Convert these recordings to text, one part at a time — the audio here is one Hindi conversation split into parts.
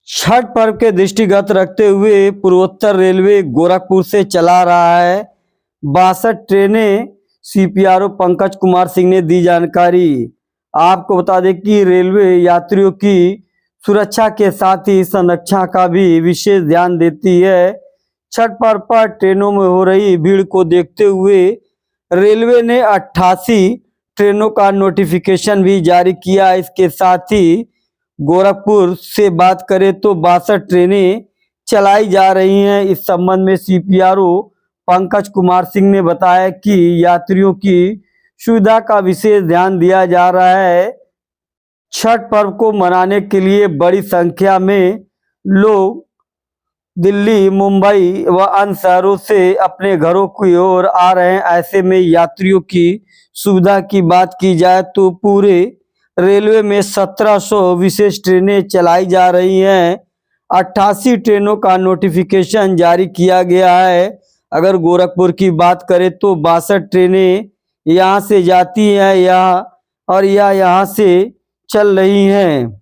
छठ पर्व के दृष्टिगत रखते हुए पूर्वोत्तर रेलवे गोरखपुर से चला रहा है 62 ट्रेनें। सीपीआरओ पंकज कुमार सिंह ने दी जानकारी। आपको बता दें कि रेलवे यात्रियों की सुरक्षा के साथ ही संरक्षण का भी विशेष ध्यान देती है। छठ पर्व पर ट्रेनों में हो रही भीड़ को देखते हुए रेलवे ने 88 ट्रेनों का नोटिफिकेशन भी जारी किया। इसके साथ ही गोरखपुर से बात करें तो 62 ट्रेनें चलाई जा रही हैं। इस संबंध में सीपीआरओ पंकज कुमार सिंह ने बताया कि यात्रियों की सुविधा का विशेष ध्यान दिया जा रहा है। छठ पर्व को मनाने के लिए बड़ी संख्या में लोग दिल्ली, मुंबई व अन्य शहरों से अपने घरों की ओर आ रहे हैं। ऐसे में यात्रियों की सुविधा की बात की जाए तो पूरे रेलवे में 1700 विशेष ट्रेनें चलाई जा रही हैं। 88 ट्रेनों का नोटिफिकेशन जारी किया गया है। अगर गोरखपुर की बात करें तो 62 ट्रेनें यहाँ से जाती हैं यहाँ से चल रही हैं।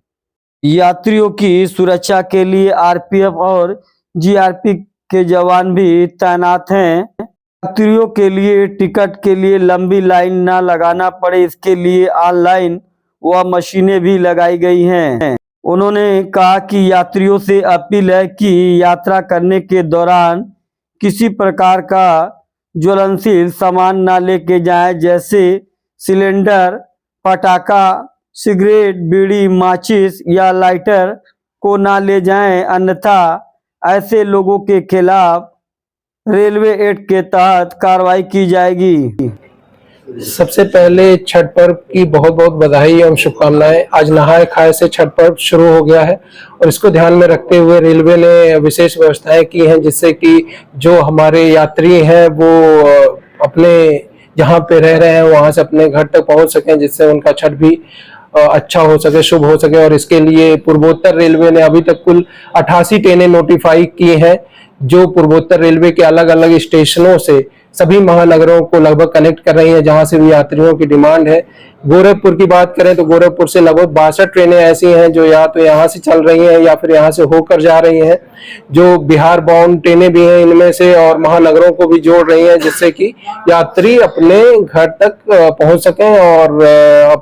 यात्रियों की सुरक्षा के लिए आरपीएफ और जीआरपी के जवान भी तैनात हैं। यात्रियों के लिए टिकट के लिए लंबी लाइन न लगाना पड़े, इसके लिए ऑनलाइन वह मशीनें भी लगाई गई हैं। उन्होंने कहा कि यात्रियों से अपील है कि यात्रा करने के दौरान किसी प्रकार का ज्वलनशील सामान न लेके जाएं, जैसे सिलेंडर, पटाखा, सिगरेट, बीड़ी, माचिस या लाइटर को ना ले जाएं, अन्यथा ऐसे लोगों के खिलाफ रेलवे एक्ट के तहत कार्रवाई की जाएगी। सबसे पहले छठ पर्व की बहुत बहुत बधाई एवं शुभकामनाएं। आज नहाय खाए से छठ पर्व शुरू हो गया है और इसको ध्यान में रखते हुए रेलवे ने विशेष व्यवस्थाएं की हैं, जिससे कि जो हमारे यात्री हैं वो अपने जहां पे रह रहे हैं वहां से अपने घर तक पहुंच सकें, जिससे उनका छठ भी अच्छा हो सके, शुभ हो सके। और इसके लिए पूर्वोत्तर रेलवे ने अभी तक कुल 88 ट्रेनें नोटिफाई की हैं, जो पूर्वोत्तर रेलवे के अलग अलग स्टेशनों से सभी महानगरों को लगभग कनेक्ट कर रही है, जहां से भी यात्रियों की डिमांड है। गोरखपुर की बात करें तो गोरखपुर से लगभग 62 ट्रेनें ऐसी हैं जो या तो यहाँ से चल रही हैं या फिर यहाँ से होकर जा रही हैं। जो बिहार बाउंड ट्रेनें भी हैं इनमें से, और महानगरों को भी जोड़ रही हैं, जिससे कि यात्री अपने घर तक पहुंच सकें और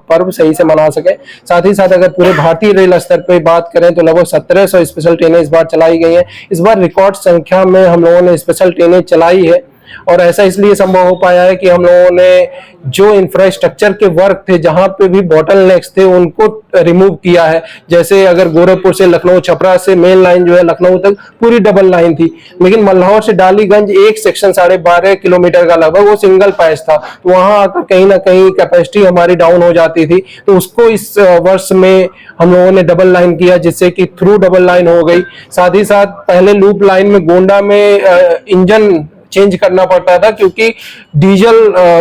पर्व सही से मना सकें। साथ ही साथ अगर पूरे भारतीय रेल स्तर पर बात करें तो लगभग 1700 स्पेशल ट्रेनें इस बार चलाई गई हैं। इस बार रिकॉर्ड संख्या में हम लोगों ने स्पेशल ट्रेनें चलाई है, और ऐसा इसलिए संभव हो पाया है कि हम लोगों ने जो इंफ्रास्ट्रक्चर के वर्क थे, जहां पे भी बॉटलनेक्स थे, उनको रिमूव किया है। जैसे अगर गोरखपुर से लखनऊ, छपरा से मेन लाइन जो है लखनऊ तक पूरी डबल लाइन थी, लेकिन मल्हार से डालीगंज एक सेक्शन 12.5 किलोमीटर का लगभग वो सिंगल पैच था, तो वहां आकर कहीं ना कहीं कैपेसिटी हमारी डाउन हो जाती थी। तो उसको इस वर्ष में हम लोगों ने डबल लाइन किया, जिससे कि थ्रू डबल लाइन हो गई। साथ ही साथ पहले लूप लाइन में गोंडा में इंजन चेंज करना पड़ता था, क्योंकि डीजल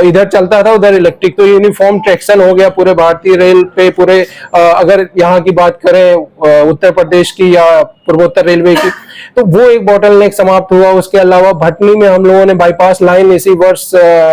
इधर चलता था, उधर इलेक्ट्रिक, तो यूनिफॉर्म ट्रैक्शन हो गया पूरे भारतीय रेल पे। पूरे अगर यहाँ की बात करें उत्तर प्रदेश की या पूर्वोत्तर रेलवे की, तो वो एक बॉटलनेक समाप्त हुआ। उसके अलावा भटनी में हम लोगों ने बाईपास लाइन इसी वर्ष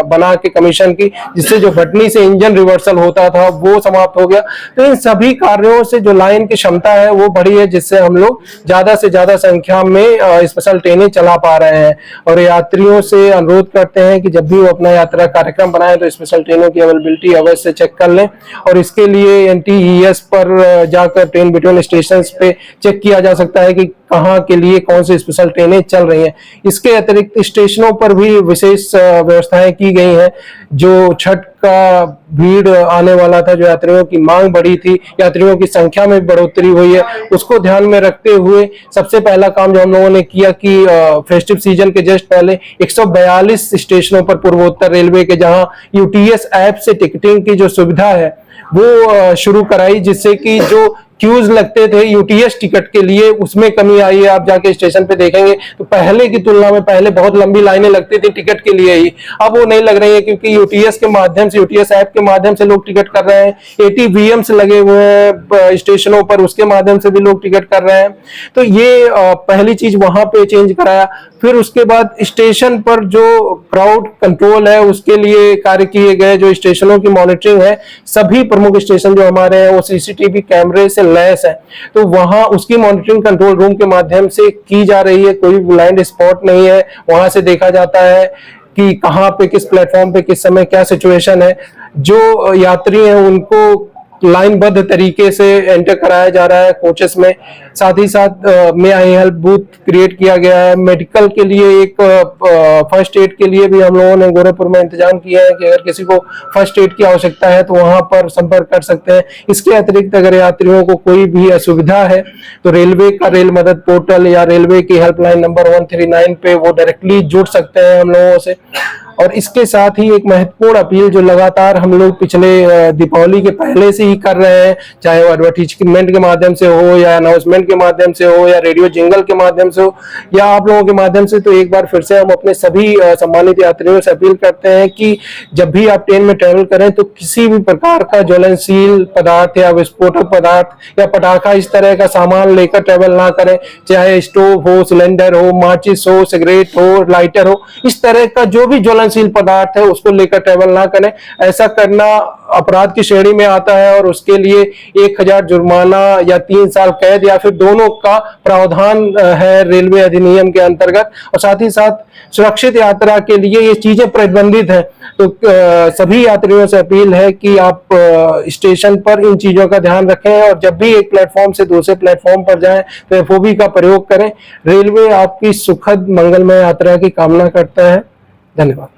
बना के कमीशन की, जिससे जो भटनी से इंजन रिवर्सल होता था वो समाप्त हो गया। तो इन सभी कार्यों से जो लाइन की क्षमता है वो बढ़ी है, जिससे हम लोग ज्यादा से ज्यादा संख्या में स्पेशल ट्रेनें चला पा रहे हैं। और यात्रियों से अनुरोध करते हैं कि जब भी वो अपना यात्रा कार्यक्रम बनाए तो स्पेशल ट्रेनों की अवेलेबिलिटी अवश्य चेक कर लें, और इसके लिए NTES पर जाकर ट्रेन बिटवीन स्टेशन पे चेक किया जा सकता है कि कहाँ के लिए कौन सी स्पेशल ट्रेनें चल रही हैं। इसके अतिरिक्त स्टेशनों पर भी विशेष व्यवस्थाएं की गई हैं। जो छठ का भीड़ आने वाला था, जो यात्रियों की मांग बढ़ी थी, यात्रियों की संख्या में बढ़ोतरी हुई है, उसको ध्यान में रखते हुए सबसे पहला काम जो हम लोगों ने किया कि फेस्टिव सीजन के जस्ट पहले 142 स्टेशनों पर पूर्वोत्तर रेलवे के जहां UTS ऐप से टिकटिंग की जो सुविधा है वो शुरू कराई, जिससे कि जो क्यूज लगते थे यूटीएस टिकट के लिए उसमें कमी आई है। आप जाके स्टेशन पे देखेंगे तो पहले की तुलना में पहले बहुत लंबी लाइनें लगती थी टिकट के लिए ही, अब वो नहीं लग रही है, क्योंकि यूटीएस के माध्यम से, यूटीएस ऐप के माध्यम से लोग टिकट कर रहे हैं। ATVMs लगे हुए हैं स्टेशनों पर, उसके माध्यम से भी लोग टिकट कर रहे हैं। तो ये पहली चीज वहां पे चेंज कराया। फिर उसके बाद स्टेशन पर जो क्राउड कंट्रोल है उसके लिए कार्य किए गए, जो स्टेशनों की मॉनिटरिंग है, सभी प्रमुख स्टेशन जो हमारे हैं वो सीसीटीवी कैमरे से लैस है, तो वहां उसकी मॉनिटरिंग कंट्रोल रूम के माध्यम से की जा रही है। कोई ब्लाइंड स्पॉट नहीं है, वहां से देखा जाता है कि कहाँ पे किस प्लेटफॉर्म पे किस समय क्या सिचुएशन है। जो यात्री हैं उनको लाइनबद्ध तरीके से एंटर कराया जा रहा है कोचेस में। साथ ही साथ में आई हेल्प बूथ क्रिएट किया गया है। मेडिकल के लिए एक फर्स्ट एड के लिए भी हम लोगों ने गोरखपुर में इंतजाम किया है कि अगर किसी को फर्स्ट एड की आवश्यकता है तो वहां पर संपर्क कर सकते हैं। इसके अतिरिक्त अगर यात्रियों को कोई भी असुविधा है तो रेलवे का रेल मदद पोर्टल या रेलवे की हेल्पलाइन नंबर 139 पे वो डायरेक्टली जुड़ सकते हैं हम लोगों से। और इसके साथ ही एक महत्वपूर्ण अपील जो लगातार हम लोग पिछले दीपावली के पहले से ही कर रहे हैं, चाहे वो एडवर्टीजमेंट के माध्यम से हो या अनाउंसमेंट के माध्यम से हो या रेडियो जिंगल के माध्यम से हो या आप लोगों के माध्यम से, तो एक बार फिर से हम अपने सभी सम्मानित यात्रियों से अपील करते हैं कि जब भी आप ट्रेन में ट्रेवल करें तो किसी भी प्रकार का ज्वलनशील पदार्थ या विस्फोटक पदार्थ या पटाखा इस तरह का सामान लेकर ट्रेवल ना करें। चाहे स्टोव हो, सिलेंडर हो, माचिस हो, सिगरेट हो, लाइटर हो, इस तरह का जो भी ज्वलनशील पदार्थ है उसको लेकर ट्रेवल ना करें। ऐसा करना अपराध की श्रेणी में आता है और उसके लिए 1000 जुर्माना या 3 साल कैद या फिर दोनों का प्रावधान है रेलवे अधिनियम के अंतर्गत। और साथ ही साथ सुरक्षित यात्रा के लिए ये चीजें प्रतिबंधित है। तो सभी यात्रियों से अपील है कि आप स्टेशन पर इन चीजों का ध्यान रखें और जब भी एक प्लेटफॉर्म से दूसरे प्लेटफॉर्म पर जाएं तो एफओबी का प्रयोग करें। रेलवे आपकी सुखद मंगलमय यात्रा की कामना करता है। धन्यवाद।